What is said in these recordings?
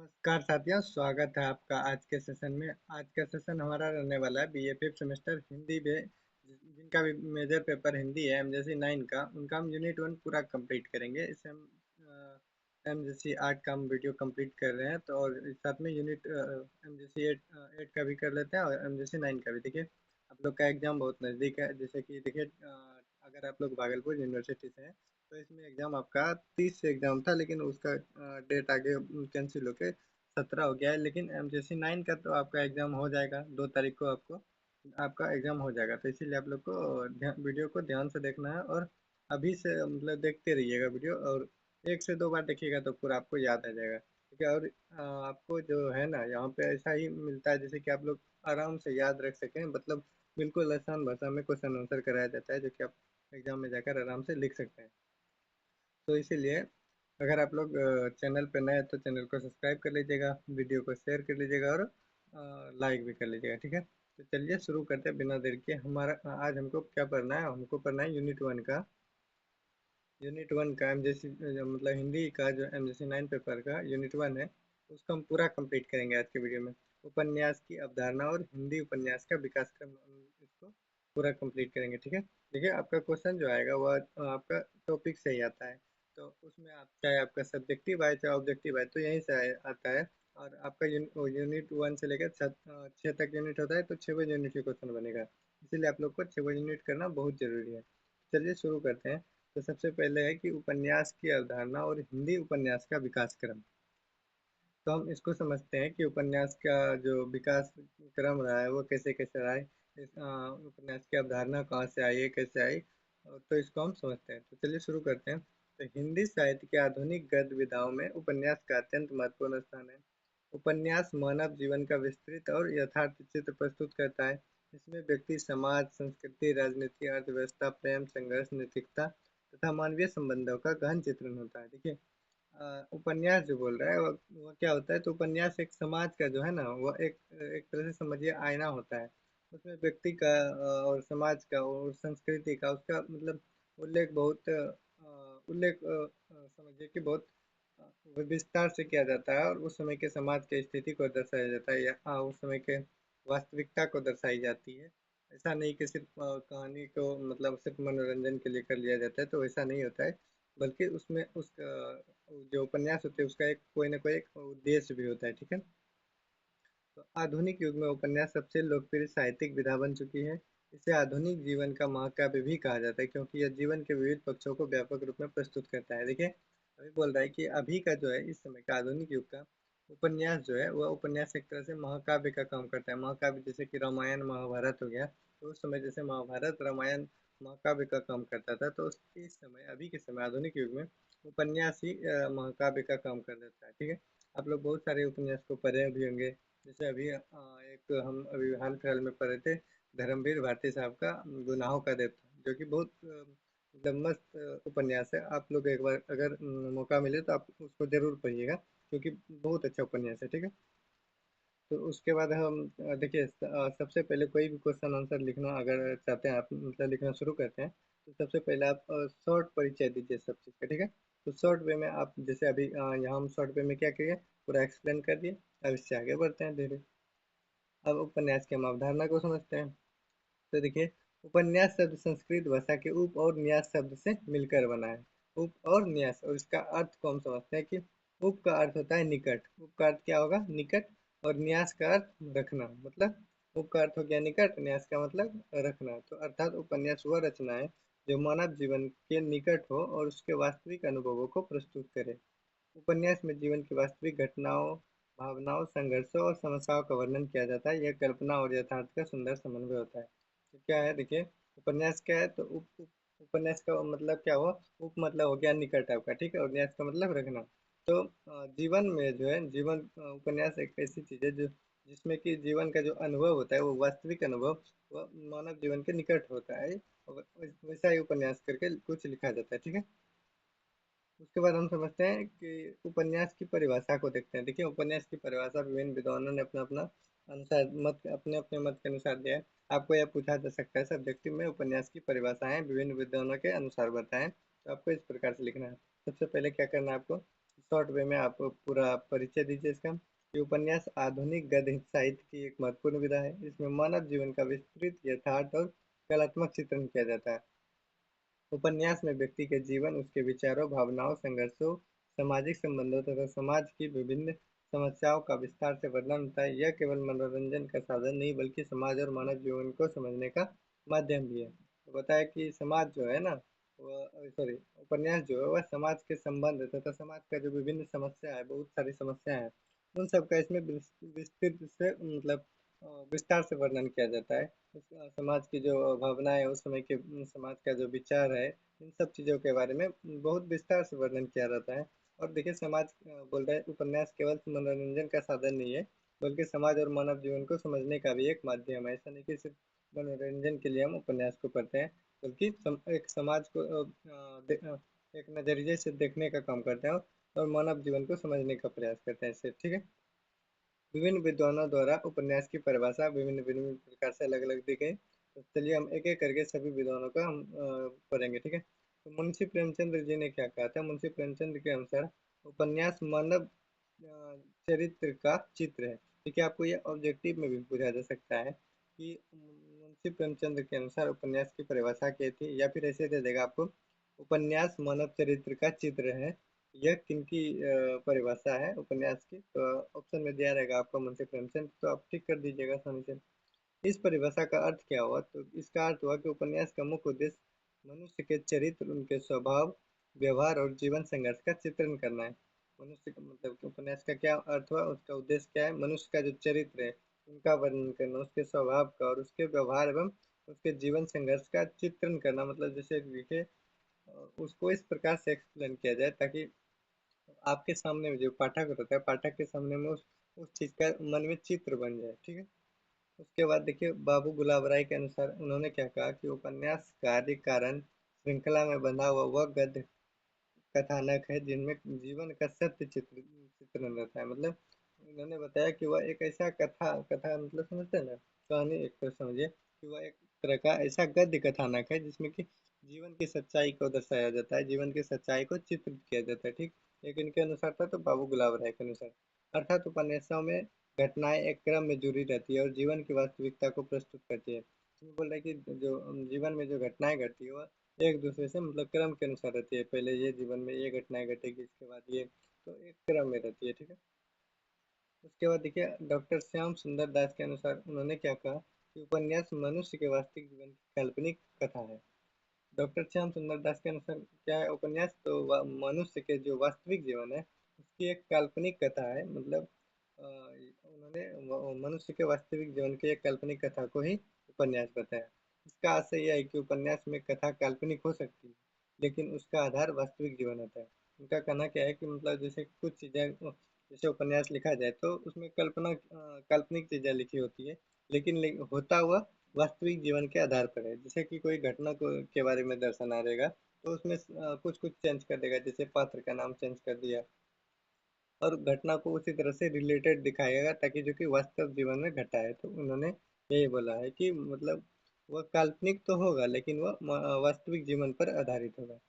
नमस्कार साथियों, स्वागत है आपका आज के सेशन में। आज का सेशन हमारा रहने वाला है बीए फिफ्थ सेमेस्टर हिंदी में। जिनका भी मेजर पेपर हिंदी है एमजेसी 9 का, उनका हम यूनिट 1 पूरा कंप्लीट करेंगे। इसे हम एमजेसी 8 का हम वीडियो कंप्लीट कर रहे हैं, तो और साथ में यूनिट एमजेसी 8 का भी कर लेते हैं और एमजेसी 9 का भी। देखिए, आप लोग का एग्जाम बहुत नज़दीक है। जैसे कि देखिए, अगर आप लोग भागलपुर यूनिवर्सिटी से हैं तो इसमें एग्ज़ाम आपका 30 से एग्ज़ाम था, लेकिन उसका डेट आगे कैंसिल होके 17 हो गया है। लेकिन एमजेसी 9 का तो आपका एग्ज़ाम हो जाएगा, 2 तारीख को आपको आपका एग्ज़ाम हो जाएगा। तो इसीलिए आप लोग को वीडियो को ध्यान से देखना है, और अभी से मतलब देखते रहिएगा वीडियो, और 1 से 2 बार देखिएगा तो पूरा आपको याद आ जाएगा। ठीक है। और आपको जो है ना, यहाँ पे ऐसा ही मिलता है जैसे कि आप लोग आराम से याद रख सकें। मतलब बिल्कुल आसान भाषा में क्वेश्चन आंसर कराया जाता है, जो कि आप एग्ज़ाम में जाकर आराम से लिख सकते हैं। तो इसीलिए अगर आप लोग चैनल पे नए हैं तो चैनल को सब्सक्राइब कर लीजिएगा, वीडियो को शेयर कर लीजिएगा, और लाइक भी कर लीजिएगा। ठीक है। तो चलिए शुरू करते हैं बिना देर के। हमारा आज हमको क्या पढ़ना है? हमको पढ़ना है यूनिट 1 का एमजेसी, मतलब हिंदी का जो एमजेसी 9 पेपर का यूनिट 1 है, उसको हम पूरा कंप्लीट करेंगे आज के वीडियो में। उपन्यास की अवधारणा और हिंदी उपन्यास का विकास क्रम, हम इसको पूरा कंप्लीट करेंगे। ठीक है। देखिए, आपका क्वेश्चन जो आएगा वह आपका टॉपिक से ही आता है। तो उसमें आप चाहे आपका सब्जेक्टिव आए चाहे ऑब्जेक्टिव आए, तो यहीं से आता है। और आपका यूनिट 1 से लेकर 6 तक यूनिट होता है, तो 6वें यूनिट के क्वेश्चन बनेगा। इसीलिए आप लोग को 6वें यूनिट करना बहुत जरूरी है। चलिए शुरू करते हैं। तो सबसे पहले है कि उपन्यास की अवधारणा और हिंदी उपन्यास का विकास क्रम। तो हम इसको समझते हैं कि उपन्यास का जो विकास क्रम रहा है वो कैसे कैसे रहा है। उपन्यास की अवधारणा कहाँ से आई है, कैसे आई, तो इसको हम समझते हैं। तो चलिए शुरू करते हैं। तो हिंदी साहित्य के आधुनिक गद्य विधाओं में उपन्यास का अत्यंत महत्वपूर्ण स्थान है। उपन्यास मानव जीवन का विस्तृत और यथार्थ चित्र प्रस्तुत करता है। इसमें व्यक्ति, समाज, संस्कृति, राजनीति, अर्थव्यवस्था, प्रेम, संघर्ष, नैतिकता तथा मानवीय संबंधों का गहन चित्रण होता है। देखिए, उपन्यास जो बोल रहा है वो क्या होता है? तो उपन्यास एक समाज का जो है ना, वो एक एक तरह से समझिए आईना होता है। उसमें व्यक्ति का और समाज का और संस्कृति का, उसका मतलब उल्लेख बहुत समझिए कि बहुत विस्तार से किया जाता है, और उस समय के समाज के स्थिति को दर्शाया जाता है, या उस समय के वास्तविकता को दर्शाई जाती है। ऐसा नहीं कि सिर्फ कहानी को मतलब सिर्फ मनोरंजन के लिए कर लिया जाता है, तो ऐसा नहीं होता है। बल्कि उसमें जो उपन्यास होते हैं उसका एक कोई ना कोई एक उद्देश्य भी होता है। ठीक है। तो आधुनिक युग में उपन्यास सबसे लोकप्रिय साहित्यिक विधा बन चुकी है। इसे आधुनिक जीवन का महाकाव्य भी कहा जाता है, क्योंकि यह जीवन के विविध पक्षों को व्यापक रूप में प्रस्तुत करता है। देखिए, अभी बोल रहा है कि अभी का जो है, इस समय का आधुनिक युग का उपन्यास जो है, वह उपन्यास एक तरह से महाकाव्य का काम करता है। महाकाव्य जैसे कि रामायण महाभारत हो गया, तो उस समय जैसे महाभारत रामायण महाकाव्य का काम करता था, तो इस समय, अभी के समय आधुनिक युग में उपन्यास ही महाकाव्य का काम कर देता है। ठीक है। आप लोग बहुत सारे उपन्यास को पढ़े भी होंगे। जैसे अभी एक हम अभी हाल फिलहाल में पढ़े थे, धर्मवीर भारती साहब का गुनाहों का देवता, जो कि बहुत मतलब मस्त उपन्यास है। आप लोग एक बार अगर मौका मिले तो आप उसको जरूर पढ़िएगा, क्योंकि बहुत अच्छा उपन्यास है। ठीक है। तो उसके बाद हम देखिए, सबसे पहले कोई भी क्वेश्चन आंसर लिखना अगर चाहते हैं आप, मतलब लिखना शुरू करते हैं, तो सबसे पहले आप शॉर्ट परिचय दीजिए सब चीज़ का। ठीक है। तो शॉर्ट वे में आप, जैसे अभी यहाँ हम शॉर्ट वे में क्या किए, पूरा एक्सप्लेन कर दिए। अब इससे आगे बढ़ते हैं धीरे। अब उपन्यास की हम अवधारणा को समझते हैं। तो देखिए, उपन्यास शब्द संस्कृत भाषा के उप और न्यास शब्द से मिलकर बना है। उप और न्यास, और इसका अर्थ को हम समझते हैं कि उप का अर्थ होता है निकट। उप का अर्थ क्या होगा? निकट। और न्यास का अर्थ रखना। मतलब उप का अर्थ हो गया निकट, न्यास का मतलब रखना। तो अर्थात उपन्यास वह रचना है जो मानव जीवन के निकट हो और उसके वास्तविक अनुभवों को प्रस्तुत करे। उपन्यास में जीवन की वास्तविक घटनाओं, भावनाओं, संघर्षों और समस्याओं का वर्णन किया जाता है। यह कल्पना और यथार्थ का सुंदर समन्वय होता है। तो क्या है? देखिए, उपन्यास क्या है? तो उपन्यास का मतलब क्या हुआ? उप मतलब हो गया निकट आपका, ठीक है, और न्यास का मतलब रखना। तो जीवन में जो है, उपन्यास एक ऐसी चीज है जो जिसमें कि जीवन का जो अनुभव होता है, वो वास्तविक अनुभव, वह मानव जीवन के निकट होता है, और वैसा ही उपन्यास करके कुछ लिखा जाता है। ठीक है। उसके बाद हम समझते हैं कि उपन्यास की परिभाषा को देखते हैं। देखिए, उपन्यास की परिभाषा विभिन्न विद्वानों ने अपना अपना अनुसार मत, अपने अपने मत के अनुसार दिया है। आपको यह पूछा जा सकता है सब्जेक्टिव में, उपन्यास की परिभाषाएं विभिन्न विद्वानों के अनुसार बताएं। तो आपको इस प्रकार से लिखना है। सबसे पहले क्या करना है आपको? शॉर्ट वे में आप पूरा परिचय दीजिए इसका। ये उपन्यास आधुनिक गद्य साहित्य की एक महत्वपूर्ण विधा है। इसमें मानव जीवन का विस्तृत यथार्थ और कलात्मक चित्रण किया जाता है। उपन्यास में व्यक्ति के जीवन, उसके विचारों, भावनाओं, संघर्षों, सामाजिक संबंधों तथा समाज की विभिन्न समस्याओं का विस्तार से वर्णन होता है। यह केवल मनोरंजन का साधन नहीं बल्कि समाज और मानव जीवन को समझने का माध्यम भी है। तो बताया कि समाज जो है ना, वह सॉरी उपन्यास जो है वह समाज के संबंध तथा समाज का जो विभिन्न समस्या है, बहुत सारी समस्या है, उन सब का इसमें विस्तृत से मतलब विस्तार से वर्णन किया जाता है। समाज की जो भावनाएं, उस समय के समाज का जो विचार है, इन सब चीज़ों के बारे में बहुत विस्तार से वर्णन किया जाता है। और देखिए समाज बोल रहे हैं उपन्यास केवल मनोरंजन का साधन नहीं है बल्कि समाज और मानव जीवन को समझने का भी एक माध्यम है। ऐसा नहीं कि सिर्फ मनोरंजन के लिए हम उपन्यास को पढ़ते हैं बल्कि एक समाज को एक नजरिए से देखने का काम करते हैं और मानव जीवन को समझने का प्रयास करते हैं इससे। ठीक है। विभिन्न विद्वानों द्वारा उपन्यास की परिभाषा विभिन्न विभिन्न प्रकार से अलग अलग दी गई। तो चलिए हम एक एक करके सभी विद्वानों का हम पढ़ेंगे। ठीक है। तो मुंशी प्रेमचंद्र जी ने क्या कहा था? मुंशी प्रेमचंद्र के अनुसार उपन्यास मानव चरित्र का चित्र है। देखिए आपको ये ऑब्जेक्टिव में भी पूछा जा सकता है कि मुंशी प्रेमचंद्र के अनुसार उपन्यास की परिभाषा क्या थी, या फिर ऐसे दे देगा आपको उपन्यास मानव चरित्र का चित्र है। यह किनकी परिभाषा है उपन्यास की? तो ऑप्शन में दिया रहेगा आपका मुंशी प्रेमचंद, तो आप ठीक कर दीजिएगा आसानी से। इस परिभाषा का अर्थ क्या हुआ? तो इसका अर्थ हुआ कि उपन्यास का मुख्य उद्देश्य मनुष्य के चरित्र, उनके स्वभाव, व्यवहार और जीवन संघर्ष का चित्रण करना है। मनुष्य का मतलब कि उपन्यास का क्या अर्थ हुआ, उसका उद्देश्य क्या है? मनुष्य का जो चरित्र है उनका वर्णन करना, उसके स्वभाव का और उसके व्यवहार एवं उसके जीवन संघर्ष का चित्रण करना। मतलब जैसे देखिए उसको इस प्रकार से एक्सप्लेन किया जाए ताकि आपके सामने जो पाठक होता है, पाठक के सामने में उस चीज का मन में चित्र बन जाए। ठीक है। उसके बाद देखिए बाबू गुलाब राय के अनुसार उन्होंने क्या कहा कि उपन्यास कार्य कारण श्रृंखला में बंधा हुआ वह गद्य कथानक है जिनमें जीवन का सत्य चित्रण रहता है। मतलब उन्होंने बताया कि वह एक ऐसा कथा कथा मतलब समझते हैं ना, कहानी एक तरह समझिए कि वह एक तरह का ऐसा गद्य कथानक है जिसमें कि जीवन की सच्चाई को दर्शाया जाता है, जीवन की सच्चाई को चित्रित किया जाता है। ठीक। एक इनके अनुसार था, तो बाबू गुलाब राय के अनुसार अर्थात उपन्यासों में घटनाएं एक क्रम में जुड़ी रहती है और जीवन की वास्तविकता को प्रस्तुत करती है। इसमें बोल रहा है कि जो जीवन में जो घटनाएं घटती है वह एक दूसरे से मतलब क्रम के अनुसार रहती है। पहले ये जीवन में ये घटनाएं घटेगी, इसके बाद ये, तो एक क्रम में रहती है। ठीक है। उसके बाद देखिए डॉक्टर श्याम सुंदर दास के अनुसार उन्होंने क्या कहा कि उपन्यास मनुष्य के वास्तविक जीवन की काल्पनिक कथा है। डॉक्टर श्याम सुंदर दास के अनुसार क्या है उपन्यास? तो मनुष्य के जो वास्तविक जीवन है उसकी एक काल्पनिक कथा है। मतलब उन्होंने मनुष्य के वास्तविक जीवन की एक काल्पनिक कथा को ही उपन्यास बताया। इसका आशय यह है कि उपन्यास में कथा काल्पनिक हो सकती है लेकिन उसका आधार वास्तविक जीवन होता है। उनका कहना क्या है कि मतलब जैसे कुछ चीज़ें जैसे उपन्यास लिखा जाए तो उसमें काल्पनिक चीज़ें लिखी होती है लेकिन होता हुआ वास्तविक जीवन के आधार पर है। जैसे कि कोई घटना को के बारे में दर्शाना रहेगा तो उसमें कुछ कुछ चेंज कर देगा, जैसे पात्र का नाम चेंज कर दिया और घटना को उसी तरह से रिलेटेड दिखाएगा ताकि जो कि वास्तव जीवन में घटा है। तो उन्होंने यही बोला है कि मतलब वह काल्पनिक तो होगा लेकिन वह वास्तविक जीवन पर आधारित होगा।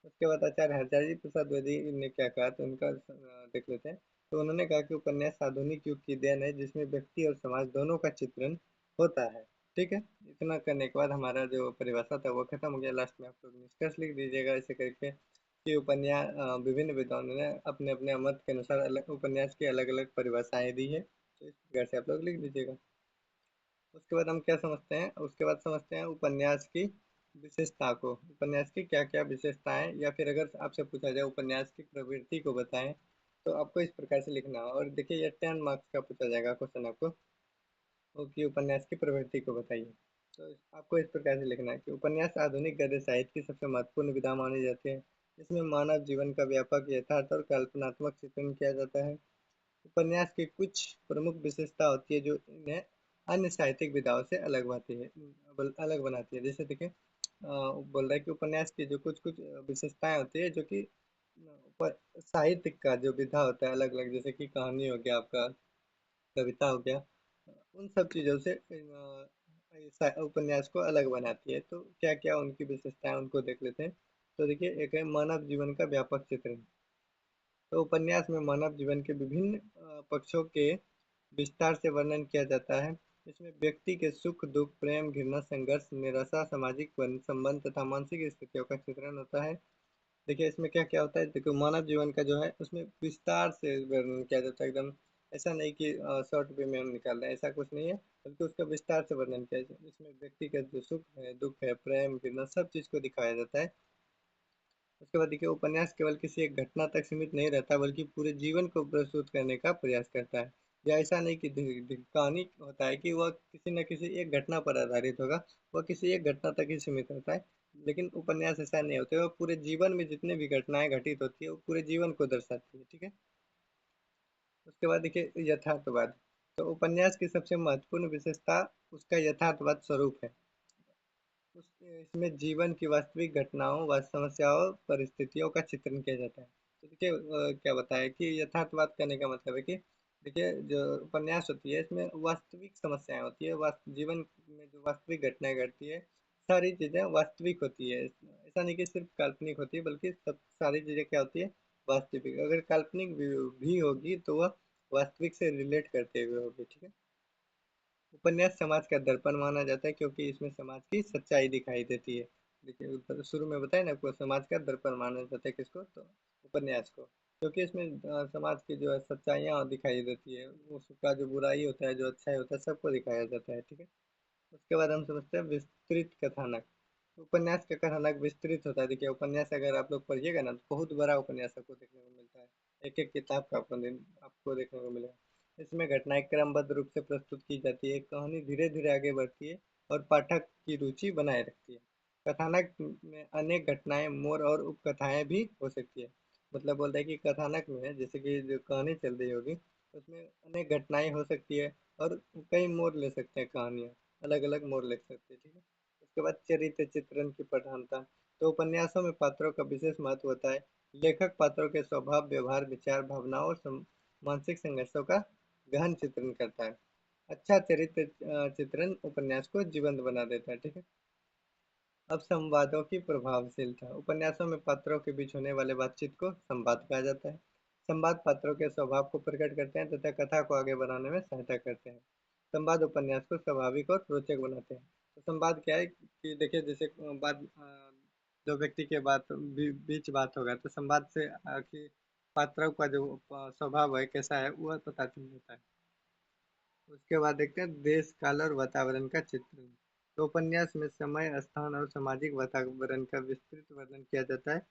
उसके बाद आचार्य हरचारी प्रसाद द्विवेदी ने क्या कहा, तो उनका देख लेते हैं। तो उन्होंने कहा कि उपन्यास आधुनिक युग की देन है जिसमें व्यक्ति और समाज दोनों का चित्रण होता है। ठीक है। इतना करने के बाद हमारा जो परिभाषा था वो खत्म हो गया। लास्ट में आप लोग निष्कर्ष लिख दीजिएगा ऐसे करके कि उपन्यास विभिन्न विद्वानों ने अपने अपने मत के अनुसार अलग उपन्यास की अलग अलग परिभाषाएं दी है। तो इस प्रकार से आप लोग लिख दीजिएगा। उसके बाद हम क्या समझते हैं? उसके बाद समझते हैं उपन्यास की विशेषता को। उपन्यास की क्या क्या विशेषताएं, या फिर अगर आपसे पूछा जाए उपन्यास की प्रवृत्ति को बताएं तो आपको इस प्रकार से लिखना है। और देखिए ये 10 मार्क्स का पूछा जाएगा क्वेश्चन आपको, वो कि उपन्यास की प्रवृत्ति को बताइए। तो आपको इस प्रकार से लिखना है कि उपन्यास आधुनिक गद्य साहित्य की सबसे महत्वपूर्ण विधा मानी जाती है। इसमें मानव जीवन का व्यापक यथार्थ और कल्पनात्मक चित्रण किया जाता है। उपन्यास की कुछ प्रमुख विशेषता होती है जो इन्हें अन्य साहित्यिक विधाओं से अलग बनाती है, अलग बनाती है। जैसे देखिए बोल रहा है कि उपन्यास की जो कुछ कुछ विशेषताएं होती है जो कि साहित्य का जो विधा होता है अलग अलग, जैसे कि कहानी हो गया आपका, कविता हो गया, उन सब चीज़ों से उपन्यास को अलग बनाती है। तो क्या क्या उनकी विशेषताएं उनको देख लेते हैं। तो देखिए एक है मानव जीवन का व्यापक चित्रण। तो उपन्यास में मानव जीवन के विभिन्न पक्षों के विस्तार से वर्णन किया जाता है। इसमें व्यक्ति के सुख दुख, प्रेम, घृणा, संघर्ष, निराशा, सामाजिक संबंध तथा मानसिक स्थितियों का चित्रण होता है। देखिए इसमें क्या क्या होता है, देखो मानव जीवन का जो है उसमें विस्तार से वर्णन किया जाता है एकदम। ऐसा नहीं कि शॉर्ट वे में हम निकाल रहे हैं, ऐसा कुछ नहीं है, बल्कि उसका विस्तार से वर्णन किया जाता है। इसमें व्यक्ति का जो सुख है, दुख है, प्रेम, घृणा, सब चीज़ को दिखाया जाता है। उसके बाद देखिए उपन्यास केवल किसी एक घटना तक सीमित नहीं रहता, बल्कि पूरे जीवन को प्रस्तुत करने का प्रयास करता है। या ऐसा नहीं कि कहानी होता है कि वह किसी न किसी एक घटना पर आधारित होगा, वह किसी एक घटना तक ही सीमित रहता है। लेकिन उपन्यास ऐसा नहीं होते, वह पूरे जीवन में जितने भी घटनाएं घटित होती है वो पूरे जीवन को दर्शाती है। ठीक है। उसके बाद देखिए यथार्थवाद। तो उपन्यास की सबसे महत्वपूर्ण विशेषता उसका यथार्थवाद स्वरूप है। इसमें जीवन की वास्तविक घटनाओं व समस्याओं परिस्थितियों का चित्रण किया जाता है। तो देखिए क्या बताया कि यथार्थवाद करने का मतलब है कि देखिए जो उपन्यास होती है इसमें वास्तविक समस्याएं होती है, जीवन में जो वास्तविक घटनाएं घटती है, सारी चीजें वास्तविक होती है। ऐसा नहीं कि सिर्फ काल्पनिक होती है, बल्कि सब सारी चीजें क्या होती है, वास्तविक। अगर काल्पनिक भी होगी तो वह वास्तविक से रिलेट करते हुए होगी। ठीक है। उपन्यास समाज का दर्पण माना जाता है, क्योंकि इसमें समाज की सच्चाई दिखाई देती है। देखिए ऊपर शुरू में बताया ना आपको, समाज का दर्पण माना जाता है किसको, तो उपन्यास को। क्योंकि इसमें समाज की जो है सच्चाइयाँ दिखाई देती है, उसका जो बुराई होता है, जो अच्छाई होता है, सबको दिखाया जाता है। ठीक है। उसके बाद हम समझते हैं विस्तृत कथानक। उपन्यास का कथानक विस्तृत होता है। देखिए उपन्यास अगर आप लोग पढ़िएगा ना, तो बहुत बड़ा उपन्यास आपको देखने को मिलता है। एक एक किताब का आपको देखने को मिलेगा। इसमें घटनाएं क्रमबद्ध रूप से प्रस्तुत की जाती है, कहानी धीरे धीरे आगे बढ़ती है और पाठक की रुचि बनाए रखती है। कथानक में अनेक घटनाएं, मोड़ और उपकथाएं भी हो सकती है। मतलब बोलता है कि कथानक में है, जैसे कि जो कहानी चल रही होगी उसमें अनेक घटनाएं हो सकती है और कई मोड़ ले सकते हैं कहानियाँ, अलग अलग मोड़ ले सकते हैं। ठीक है। उसके बाद चरित्र चित्रण की प्रधानता। तो उपन्यासों में पात्रों का विशेष महत्व होता है। लेखक पात्रों के स्वभाव, व्यवहार, विचार, भावनाओं और मानसिक संघर्षों का गहन चित्रण करता है। अच्छा चरित्र चित्रण उपन्यास को जीवंत बना देता है। ठीक है। अब संवादों की प्रभावशीलता। उपन्यासों में पात्रों के बीच होने वाले बातचीत को संवाद कहा जाता है। संवाद पात्रों के स्वभाव को प्रकट करते हैं तथा कथा को आगे बढ़ाने में सहायता करते हैं। संवाद उपन्यास को स्वाभाविक और रोचक बनाते हैं। तो संवाद क्या है कि देखिए जैसे दो व्यक्ति के बीच बात होगा, तो संवाद से कि पात्रों का जो स्वभाव है कैसा है वह पता चल जाता है। उसके बाद देखते हैं देश काल और वातावरण का चित्रण। तो उपन्यास में समय, स्थान और सामाजिक वातावरण का विस्तृत वर्णन किया जाता है।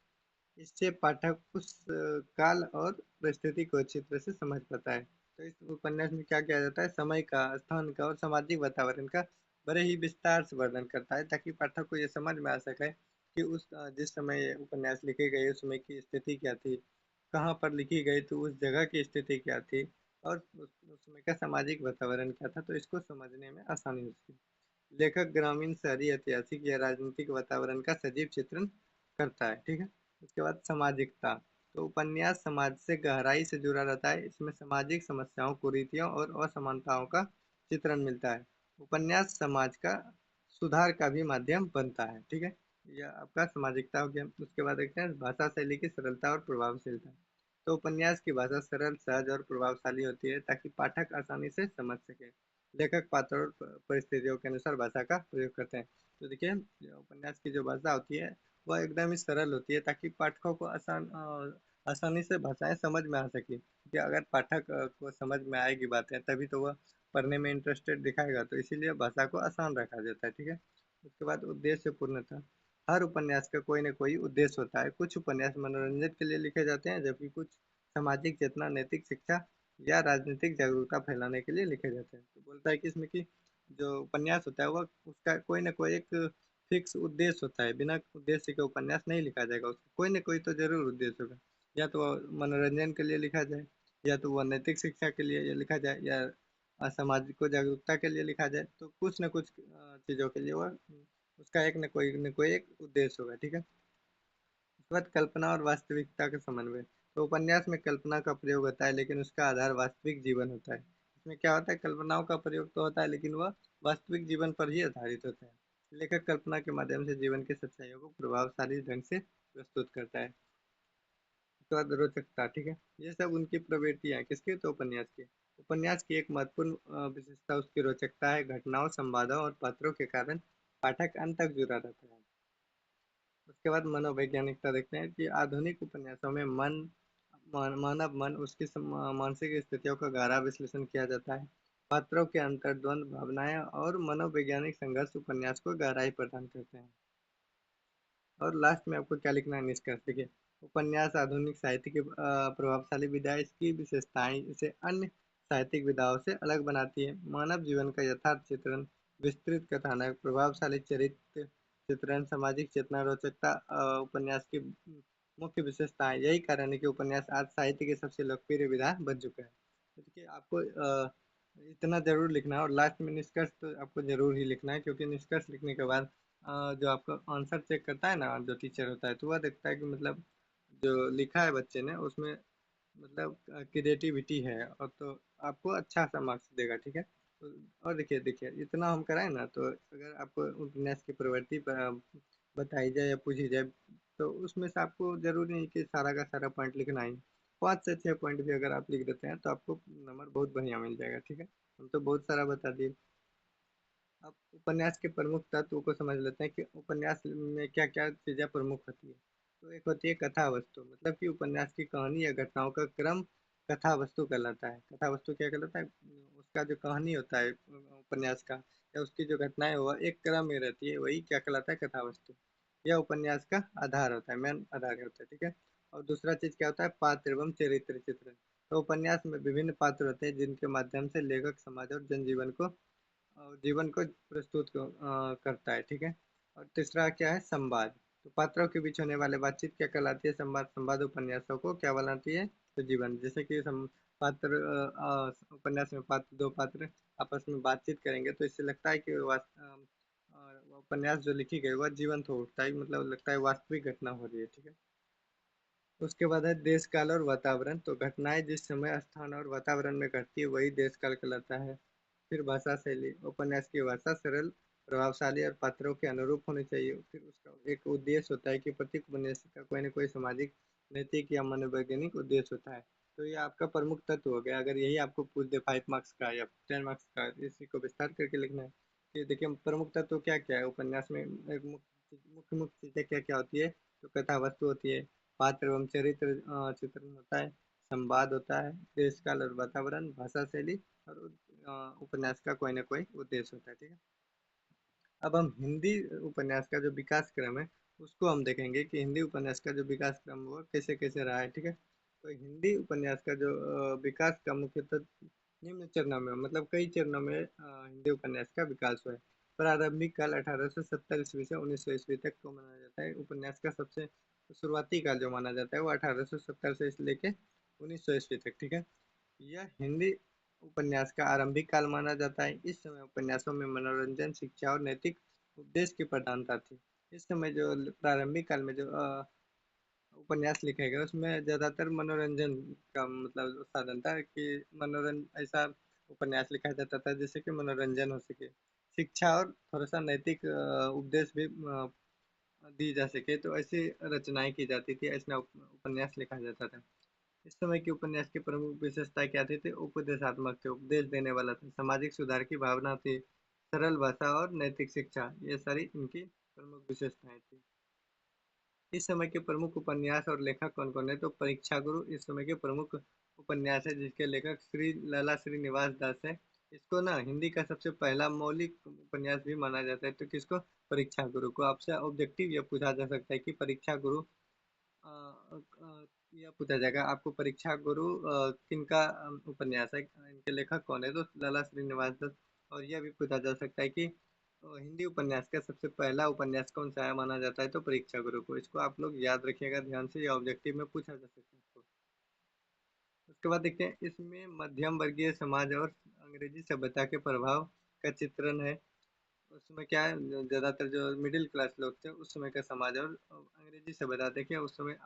इससे पाठक उस काल और परिस्थिति को अच्छी तरह से समझ पाता है। तो इस उपन्यास में क्या किया जाता है, समय का, स्थान का और सामाजिक वातावरण का बड़े ही विस्तार से वर्णन करता है, ताकि पाठक को ये समझ में आ सके कि जिस समय ये उपन्यास लिखी गई उस समय की स्थिति क्या थी, कहाँ पर लिखी गई तो उस जगह की स्थिति क्या थी, और उस समय का सामाजिक वातावरण क्या था, तो इसको समझने में आसानी होती है। लेखक ग्रामीण, शहरी, ऐतिहासिक या राजनीतिक वातावरण का सजीव चित्रण करता है। ठीक है। उसके बाद सामाजिकता। तो उपन्यास समाज से गहराई से जुड़ा रहता है। इसमें सामाजिक समस्याओं, कुरीतियों और असमानताओं का चित्रण मिलता है। उपन्यास समाज का सुधार का भी माध्यम बनता है। ठीक है। यह आपका सामाजिकता हो गया। उसके बाद देखते हैं भाषा शैली की सरलता और प्रभावशीलता। तो उपन्यास की भाषा सरल, सहज और प्रभावशाली होती है, ताकि पाठक आसानी से समझ सके। लेखक पात्र और परिस्थितियों के अनुसार भाषा का प्रयोग करते हैं। तो देखिए उपन्यास की जो भाषा होती है वह एकदम ही सरल होती है, ताकि पाठकों को आसानी से भाषाएं समझ में आ सके, कि अगर पाठक को समझ में आएगी बातें तभी तो वह पढ़ने में इंटरेस्टेड दिखाएगा, तो इसीलिए भाषा को आसान रखा जाता है। ठीक है। उसके बाद उद्देश्य पूर्णता। हर उपन्यास का कोई न कोई उद्देश्य होता है। कुछ उपन्यास मनोरंजन के लिए लिखे जाते हैं, जबकि कुछ सामाजिक चेतना, नैतिक शिक्षा या राजनीतिक जागरूकता फैलाने के लिए लिखे जाते हैं। तो बोलता है कि इसमें कि जो उपन्यास होता है वह उसका कोई ना कोई एक फिक्स उद्देश्य होता है। बिना उद्देश्य के उपन्यास नहीं लिखा जाएगा, उसका कोई ना कोई तो जरूर उद्देश्य होगा। या तो वह मनोरंजन के लिए लिखा जाए, या तो वह नैतिक शिक्षा के लिए लिखा जाए, या समाज को जागरूकता के लिए लिखा जाए। तो कुछ न कुछ चीज़ों के लिए वह उसका एक न कोई एक उद्देश्य होगा। ठीक है। उसके बाद कल्पना और वास्तविकता का समन्वय। तो उपन्यास में कल्पना का प्रयोग होता है, लेकिन उसका आधार वास्तविक जीवन होता है। इसमें क्या होता है, कल्पनाओं का प्रयोग तो होता है, लेकिन वह वास्तविक जीवन पर ही आधारित होता है। लेखक कल्पना के माध्यम से जीवन की सच्चाइयों को प्रभावशाली ढंग से प्रस्तुत करता है। उसके बाद रोचकता, ठीक है। ये सब उनकी प्रवृत्तियां हैं, किसकी, तो उपन्यास की। उपन्यास की एक महत्वपूर्ण विशेषता उसकी रोचकता है। घटनाओं, संवादों और पात्रों के कारण पाठक अंत तक जुड़ा रहता है। उसके बाद मनोवैज्ञानिकता देखते हैं कि आधुनिक उपन्यासों में मानव मन, उसकी मानसिक स्थितियों का गहरा विश्लेषण किया जाता है। पात्रों के अंतर्द्वंद, भावनाएं और मनोवैज्ञानिक संघर्ष उपन्यास को गहराई प्रदान करते हैं। और लास्ट में आपको क्या लिखना है, निष्कर्ष देखिए। उपन्यास आधुनिक साहित्य की प्रभावशाली विधा है। इसकी विशेषताएं इसे अन्य साहित्यिक विधाओं से अलग बनाती है। मानव जीवन का यथार्थ चित्रण, विस्तृत कथानक, प्रभावशाली चरित्र चित्रण, सामाजिक चेतना, रोचकता उपन्यास की मुख्य विशेषताएं। यही कारण है कि उपन्यास आज साहित्य की सबसे लोकप्रिय विधा बन चुका है। तो देखिए, आपको इतना जरूर लिखना है, और लास्ट में निष्कर्ष तो आपको जरूर ही लिखना है, क्योंकि निष्कर्ष लिखने के बाद जो आपका आंसर चेक करता है ना, जो टीचर होता है, तो वह देखता है कि मतलब जो लिखा है बच्चे ने उसमें मतलब क्रिएटिविटी है, और तो आपको अच्छा सा मार्क्स देगा, ठीक है। तो और देखिए देखिए, इतना हम कराएं ना, तो अगर आपको उपन्यास की प्रवृत्ति पर बताई जाए या पूछी जाए, तो उसमें से आपको जरूरी नहीं कि सारा का सारा पॉइंट लिखना ही। 5 से 6 पॉइंट भी अगर आप लिख देते हैं तो आपको नंबर बहुत बढ़िया मिल जाएगा, ठीक है। हम तो बहुत सारा बता दिए। अब उपन्यास के प्रमुख तत्व को समझ लेते हैं कि उपन्यास में क्या क्या चीज़ें प्रमुख होती है। तो एक होती है कथा वस्तु, मतलब कि उपन्यास की कहानी या घटनाओं का क्रम कथा वस्तु कहलाता है। कथा वस्तु क्या कहलाता है, उसका जो कहानी होता है उपन्यास का, या उसकी जो घटनाएं हुआ एक क्रम में रहती है, वही क्या कहलाता है, कथा वस्तु। यह उपन्यास का आधार होता है, मेन आधार होता है, ठीक है। और दूसरा चीज क्या होता है, पात्र एवं चरित्र चित्रण। तो उपन्यास में विभिन्न पात्र होते हैं जिनके माध्यम से लेखक समाज और जनजीवन को और जीवन को प्रस्तुत करता है, ठीक है। और तीसरा क्या है, संवाद। तो पात्रों के बीच होने वाले बातचीत क्या कहलाती है, संवाद। संवाद उपन्यासों को क्या बनाती है, तो जीवन। जैसे कि पात्र उपन्यास में पात्र, दो पात्र आपस में बातचीत करेंगे, तो इससे लगता है कि वो उपन्यास जो लिखी गई वह जीवंत हो उठता है, मतलब लगता है वास्तविक घटना हो रही है, ठीक है। उसके बाद है देश काल और वातावरण। तो घटनाएं जिस समय, स्थान और वातावरण में घटती है वही देश काल कहलाता है। फिर भाषा शैली, उपन्यास की भाषा सरल, प्रभावशाली और पात्रों के अनुरूप होनी चाहिए। फिर उसका एक उद्देश्य होता है कि प्रत्येक उपन्यास का कोई ना कोई सामाजिक, नैतिक या मनोवैज्ञानिक उद्देश्य होता है। तो ये आपका प्रमुख तत्व हो गया। अगर यही आपको पूछ दे 5 मार्क्स का या 10 मार्क्स का, इसी को विस्तार करके लिखना है कि देखिए प्रमुख तत्व क्या क्या है उपन्यास में। एक मुख्य मुख्य चीजें क्या क्या होती है, तो कथा वस्तु होती है, पात्र एवं चरित्र चित्रण होता है, संवाद होता है, देश काल और वातावरण, भाषा शैली, और उपन्यास का कोई ना कोई उद्देश्य होता है, ठीक है। अब हम हिंदी उपन्यास का जो विकास क्रम है उसको हम देखेंगे कि हिंदी उपन्यास का जो विकास क्रम वो कैसे कैसे रहा है, ठीक है। तो हिंदी उपन्यास का जो विकास का मुख्यतः निम्न चरणों में, मतलब कई चरणों में हिंदी उपन्यास का विकास हुआ है। प्रारंभिक काल 1870 ईस्वी से 1900 ईस्वी तक को माना जाता है। उपन्यास का सबसे शुरुआती काल जो माना जाता है वो 1870 से लेके 1900 ईस्वी तक, ठीक है। यह हिंदी उपन्यास का आरंभिक काल माना जाता है। इस समय उपन्यासों में मनोरंजन, शिक्षा और नैतिक उपदेश की प्रधानता थी। इस समय जो प्रारंभिक काल में जो उपन्यास लिखे गए उसमें ज्यादातर मनोरंजन का मतलब साधन था, कि मनोरंजन ऐसा उपन्यास लिखा जाता था जिससे कि मनोरंजन हो सके, शिक्षा और थोड़ा सा नैतिक उपदेश भी दी जा सके, तो ऐसी रचनाएं की जाती थी, ऐसा उपन्यास लिखा जाता था। इस समय के उपन्यास की प्रमुख विशेषता क्या थी, उपदेशात्मक थे, उपदेश देने वाला था, सामाजिक सुधार की भावना थी, सरल भाषा और नैतिक शिक्षा, ये सारी इनकी प्रमुख विशेषताएं थी। इस समय के प्रमुख उपन्यास और लेखक कौन कौन है, तो परीक्षा गुरु इस समय के प्रमुख उपन्यास है, जिसके लेखक श्री लाला श्रीनिवास दास है। इसको ना हिंदी का सबसे पहला मौलिक उपन्यास भी माना जाता है। तो किसको, परीक्षा गुरु को। आपसे ऑब्जेक्टिव ये पूछा जा सकता है कि परीक्षा गुरु यह पूछा जाएगा आपको, परीक्षा गुरु किनका उपन्यास है, इनके लेखक कौन है, तो लाला श्रीनिवास दत्त। और यह भी पूछा जा सकता है कि हिंदी उपन्यास का सबसे पहला उपन्यास कौन सा है, माना जाता है तो परीक्षा गुरु को। इसको आप लोग याद रखिएगा ध्यान से, ये ऑब्जेक्टिव में पूछा जा सकता है इसको। उसके बाद देखते हैं, इसमें मध्यम वर्गीय समाज और अंग्रेजी सभ्यता के प्रभाव का चित्रण है। उस समय क्या है, ज्यादातर जो मिडिल क्लास लोग थे उस समय का समाज और अंग्रेजी सभ्यता देखिए। उस समय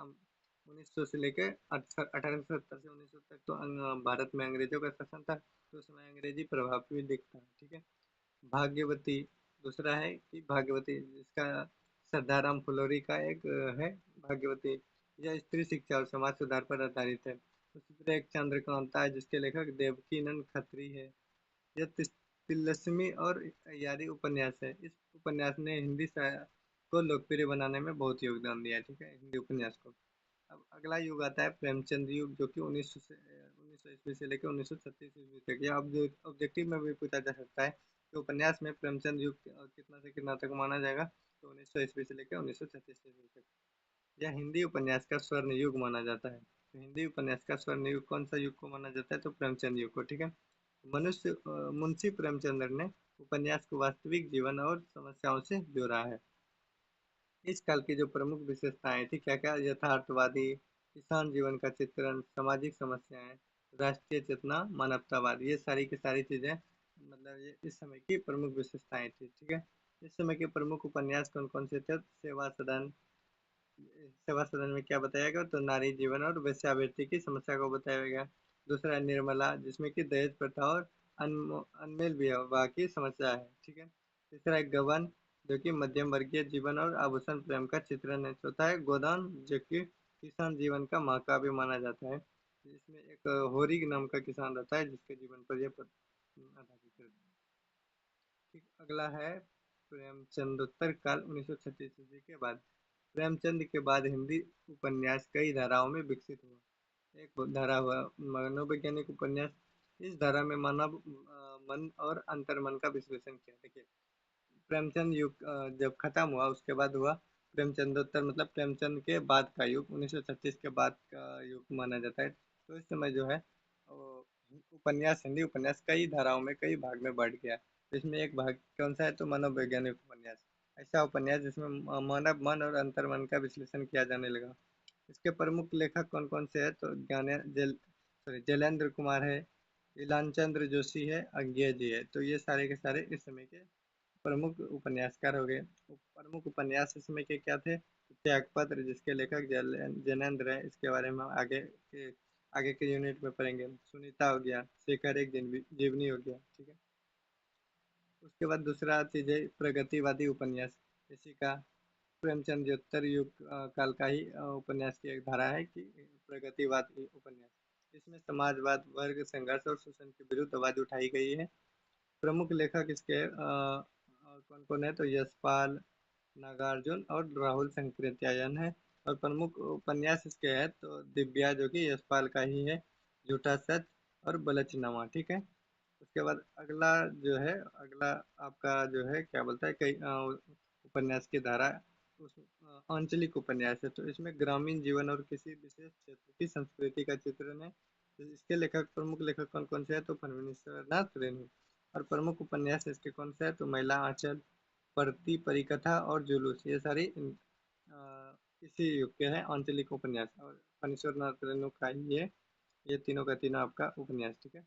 1900 से लेके 1870 से 1900 तक तो भारत में अंग्रेजों का शासन था, तो उस समय अंग्रेजी प्रभाव भी दिखता है, ठीक है। भाग्यवती, दूसरा है कि भाग्यवती, जिसका श्रद्धाराम फुलोरी का एक है भाग्यवती। यह स्त्री शिक्षा और समाज सुधार पर आधारित है। उसी तरह एक चंद्रकांता है जिसके लेखक देवकीनंद खत्री है। यह तिलस्मी और यारी उपन्यास है। इस उपन्यास ने हिंदी साहित्य को लोकप्रिय बनाने में बहुत योगदान दिया है, ठीक है, हिंदी उपन्यास को। अब अगला युग आता है प्रेमचंद युग, जो कि 1900 ईस्वी से लेकर 1936 ईस्वी तक। यह ऑब्जेक्टिव में भी पूछा जा सकता है कि उपन्यास में प्रेमचंद युग कितना से कितना तक माना जाएगा, तो 1900 ईस्वी से लेकर 1936 ईस्वी तक। यह हिंदी उपन्यास का स्वर्ण युग माना जाता है। तो हिंदी उपन्यास का स्वर्ण युग कौन सा युग को माना जाता है, तो प्रेमचंद युग को, ठीक है। मुंशी प्रेमचंद्र ने उपन्यास को वास्तविक जीवन और समस्याओं से जोड़ा है। इस काल की जो प्रमुख विशेषताएं थी क्या क्या, यथार्थवादी, किसान जीवन का चित्रण, सामाजिक समस्याएं, राष्ट्रीय चेतना, मानवतावाद, ये सारी की सारी चीजें मतलब ये इस समय की प्रमुख विशेषताएं थी, ठीक है। इस समय के प्रमुख उपन्यास कौन कौन से थे? सेवा सदन। सेवा सदन में क्या बताया गया, तो नारी जीवन और वेश्यावृत्ति की समस्या को बताया गया। दूसरा है निर्मला, जिसमें कि दहेज प्रथा और अनमेल विवाह की समस्या है, ठीक है। तीसरा है गबन, जो कि मध्यम वर्गीय जीवन और आभूषण प्रेम का चित्रण है। चौथा है गोदान, जो कि किसान जीवन का महाकाव्य माना जाता है। जिसमें एक होरी नाम का किसान रहता है जिसके जीवन पर यह आधारित है। ठीक, अगला है प्रेमचंदोत्तर काल 1936 ईस्वी के बाद। प्रेमचंद के बाद हिंदी उपन्यास कई धाराओं में विकसित हुआ। एक धारा हुआ मनोवैज्ञानिक उपन्यास। इस धारा में मानव मन और अंतर्मन का विश्लेषण किया। देखिए, प्रेमचंद युग जब खत्म हुआ उसके बाद हुआ प्रेमचंदोत्तर, मतलब प्रेमचंद के बाद का युग, 1936 के बाद का युग माना जाता है। तो इस समय जो है वो उपन्यास, हिंदी उपन्यास कई धाराओं में कई भाग में बढ़ गया। तो इसमें एक भाग कौन सा है, तो मनोवैज्ञानिक उपन्यास। ऐसा उपन्यास जिसमें मानव मन और अंतर्मन का विश्लेषण किया जाने लगा। इसके प्रमुख लेखक कौन कौन से हैं, तो जैलेंद्र कुमार है, इलानचंद्र जोशी है, अज्ञे जी है। तो ये सारे के सारे इस समय के प्रमुख उपन्यासकार हो गए। प्रमुख उपन्यास इसमें के क्या थे? त्यागपत्र, जिसके लेखक जैनेन्द्र है। इसके बारे में हम आगे के यूनिट में पढ़ेंगे। सुनीता हो गया, शेखर एक जीवनी हो गया, ठीक है। उसके बाद दूसरा चीज है प्रगतिवादी उपन्यास। इसी का प्रेमचंदोत्तर युग काल का ही उपन्यास की एक धारा है कि प्रगतिवाद उपन्यास। इसमें समाजवाद, वर्ग संघर्ष और शोषण के विरुद्ध आवाज उठाई गई है। प्रमुख लेखक इसके कौन कौन है, तो यशपाल, नागार्जुन और राहुल संकृत्यायन है। और प्रमुख उपन्यास इसके है तो दिव्या, जो कि यशपाल का ही है, झूठा सच और बलचनामा, ठीक है। उसके बाद अगला जो है, अगला आपका जो है क्या बोलता है, कई उपन्यास की धारा उस आंचलिक उपन्यास है। तो इसमें ग्रामीण जीवन और किसी विशेष क्षेत्र की संस्कृति का चित्रण है। तो इसके लेखक, प्रमुख लेखक कौन कौन से है, तो फणीश्वर नाथ रेणु। और प्रमुख उपन्यास इसके कौन से है, तो महिला आंचल, परती परिकथा और जुलूस, ये सारी इसी युग के हैं आंचलिक उपन्यास। और फणीश्वर नाथ रेणु का ही है ये तीनों का तीनों आपका उपन्यास, ठीक है।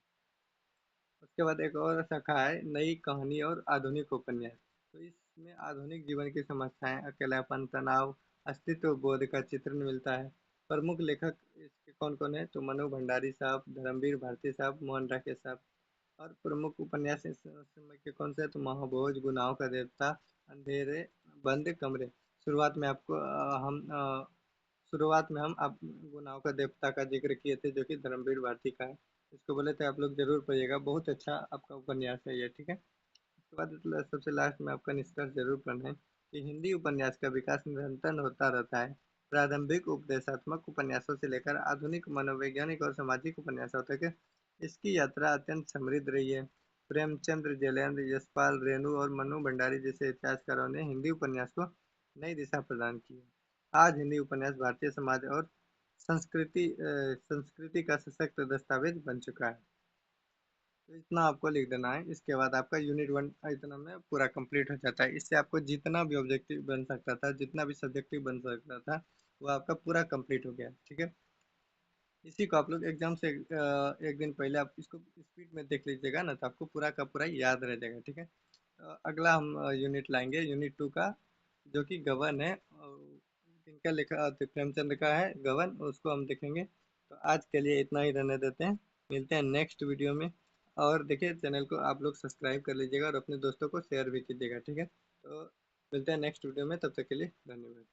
उसके बाद एक और शाखा है नई कहानी और आधुनिक उपन्यास। तो इसमें आधुनिक जीवन की समस्याएं, अकेलापन, तनाव, अस्तित्व बोध का चित्रण मिलता है। प्रमुख लेखक इसके कौन कौन है, तो मनु भंडारी साहब, धर्मवीर भारती साहब, मोहन राकेश साहब। और प्रमुख उपन्यास इस समय के कौन से है, तो महाभोज, गुनाहों का देवता, अंधेरे बंद कमरे। शुरुआत में आपको शुरुआत में हम आप गुनाहों का देवता का जिक्र किए थे, जो कि धर्मवीर भारती का है। इसको बोले थे आप लोग जरूर पढ़िएगा, बहुत अच्छा आपका उपन्यास है ये, ठीक है। उसके बाद सबसे लास्ट में आपका निष्कर्ष जरूर पढ़ें कि हिंदी उपन्यास का विकास निरंतर होता रहता है। प्रारंभिक उपदेशात्मक उपन्यासों से लेकर आधुनिक मनोवैज्ञानिक और सामाजिक उपन्यासों तक इसकी यात्रा अत्यंत समृद्ध रही है। प्रेमचंद्र, जैलेंद्र, यशपाल, रेणु और मनु भंडारी जैसे इतिहासकारों ने हिंदी उपन्यास को नई दिशा प्रदान की है। आज हिंदी उपन्यास भारतीय समाज और संस्कृति का सशक्त दस्तावेज बन चुका है। तो इतना आपको लिख देना है। इसके बाद आपका यूनिट वन इतना में पूरा कंप्लीट हो जाता है। इससे आपको जितना भी ऑब्जेक्टिव बन सकता था, जितना भी सब्जेक्टिव बन सकता था, वो आपका पूरा कंप्लीट हो गया, ठीक है। इसी को आप लोग एग्जाम से एक दिन पहले आप इसको स्पीड में देख लीजिएगा ना, तो आपको पूरा का पूरा याद रह जाएगा, ठीक है। अगला हम यूनिट लाएंगे, यूनिट टू का, जो कि गबन है। इनका लिखा प्रेमचंद का है गबन, उसको हम देखेंगे। तो आज के लिए इतना ही रहने देते हैं, मिलते हैं नेक्स्ट वीडियो में। और देखिए चैनल को आप लोग सब्सक्राइब कर लीजिएगा और अपने दोस्तों को शेयर भी कीजिएगा, ठीक है। तो मिलते हैं नेक्स्ट वीडियो में, तब तक के लिए धन्यवाद।